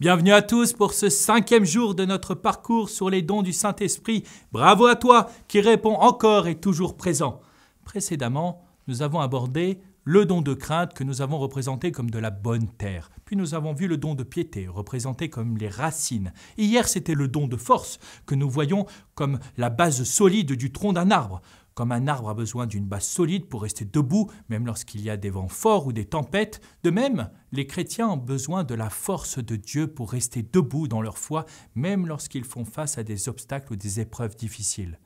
Bienvenue à tous pour ce 5e jour de notre parcours sur les dons du Saint-Esprit. Bravo à toi qui réponds encore et toujours présent. Précédemment, nous avons abordé le don de crainte que nous avons représenté comme de la bonne terre. Puis nous avons vu le don de piété, représenté comme les racines. Hier, c'était le don de force que nous voyons comme la base solide du tronc d'un arbre. Comme un arbre a besoin d'une base solide pour rester debout, même lorsqu'il y a des vents forts ou des tempêtes, de même, les chrétiens ont besoin de la force de Dieu pour rester debout dans leur foi, même lorsqu'ils font face à des obstacles ou des épreuves difficiles.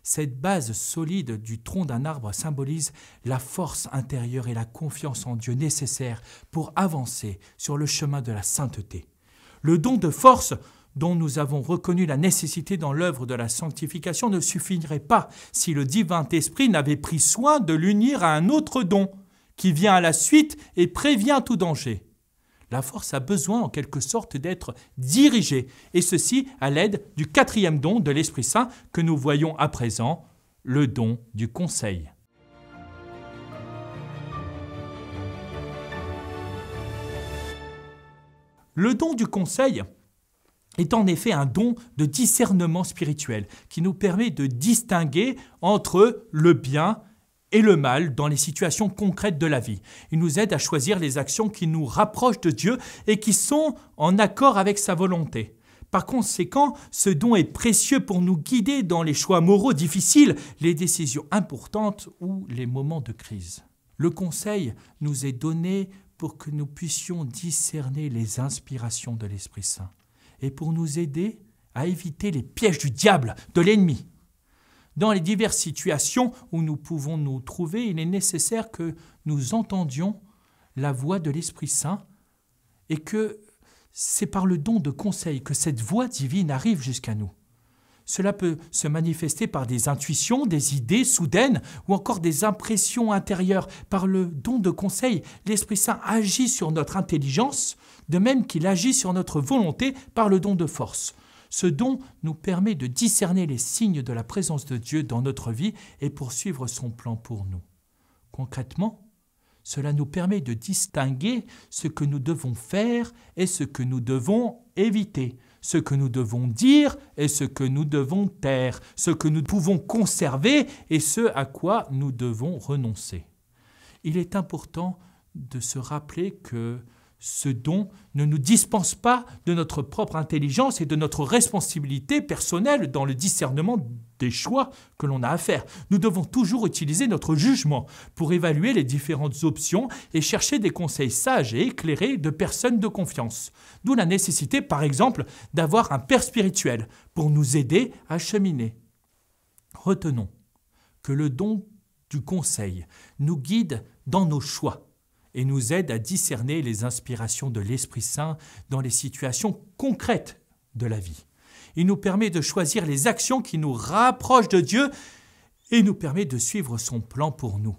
Cette base solide du tronc d'un arbre symbolise la force intérieure et la confiance en Dieu nécessaire pour avancer sur le chemin de la sainteté. Le don de force dont nous avons reconnu la nécessité dans l'œuvre de la sanctification ne suffirait pas si le divin esprit n'avait pris soin de l'unir à un autre don qui vient à la suite et prévient tout danger. La force a besoin en quelque sorte d'être dirigée, et ceci à l'aide du 4e don de l'Esprit Saint que nous voyons à présent, le don du conseil. Le don du conseil est en effet un don de discernement spirituel qui nous permet de distinguer entre le bien et le mal dans les situations concrètes de la vie. Il nous aide à choisir les actions qui nous rapprochent de Dieu et qui sont en accord avec sa volonté. Par conséquent, ce don est précieux pour nous guider dans les choix moraux difficiles, les décisions importantes ou les moments de crise. Le conseil nous est donné pour que nous puissions discerner les inspirations de l'Esprit Saint et pour nous aider à éviter les pièges du diable, de l'ennemi. Dans les diverses situations où nous pouvons nous trouver, il est nécessaire que nous entendions la voix de l'Esprit Saint et que c'est par le don de conseil que cette voix divine arrive jusqu'à nous. Cela peut se manifester par des intuitions, des idées soudaines ou encore des impressions intérieures. Par le don de conseil, l'Esprit Saint agit sur notre intelligence, de même qu'il agit sur notre volonté par le don de force. Ce don nous permet de discerner les signes de la présence de Dieu dans notre vie et poursuivre son plan pour nous. Concrètement, cela nous permet de distinguer ce que nous devons faire et ce que nous devons éviter, ce que nous devons dire et ce que nous devons taire, ce que nous pouvons conserver et ce à quoi nous devons renoncer. Il est important de se rappeler que ce don ne nous dispense pas de notre propre intelligence et de notre responsabilité personnelle dans le discernement des choix que l'on a à faire. Nous devons toujours utiliser notre jugement pour évaluer les différentes options et chercher des conseils sages et éclairés de personnes de confiance. D'où la nécessité, par exemple, d'avoir un père spirituel pour nous aider à cheminer. Retenons que le don du conseil nous guide dans nos choix et nous aide à discerner les inspirations de l'Esprit Saint dans les situations concrètes de la vie. Il nous permet de choisir les actions qui nous rapprochent de Dieu et nous permet de suivre son plan pour nous.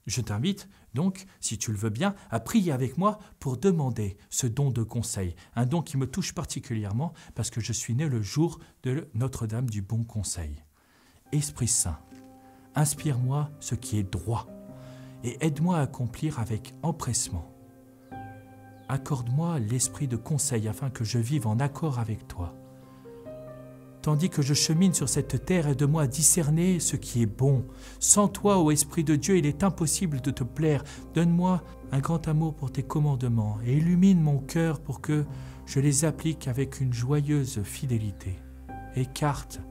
Je t'invite donc, si tu le veux bien, à prier avec moi pour demander ce don de conseil, un don qui me touche particulièrement parce que je suis né le jour de Notre-Dame du Bon Conseil. Esprit Saint, inspire-moi ce qui est droit, et aide-moi à accomplir avec empressement. Accorde-moi l'esprit de conseil afin que je vive en accord avec toi. Tandis que je chemine sur cette terre, aide-moi à discerner ce qui est bon. Sans toi, ô Esprit de Dieu, il est impossible de te plaire. Donne-moi un grand amour pour tes commandements et illumine mon cœur pour que je les applique avec une joyeuse fidélité. Écarte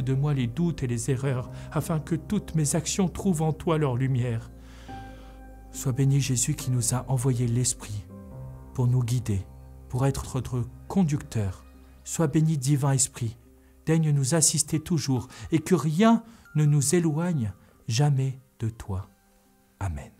de moi les doutes et les erreurs, afin que toutes mes actions trouvent en toi leur lumière. Sois béni Jésus qui nous a envoyé l'Esprit pour nous guider, pour être notre conducteur. Sois béni divin Esprit, daigne nous assister toujours et que rien ne nous éloigne jamais de toi. Amen.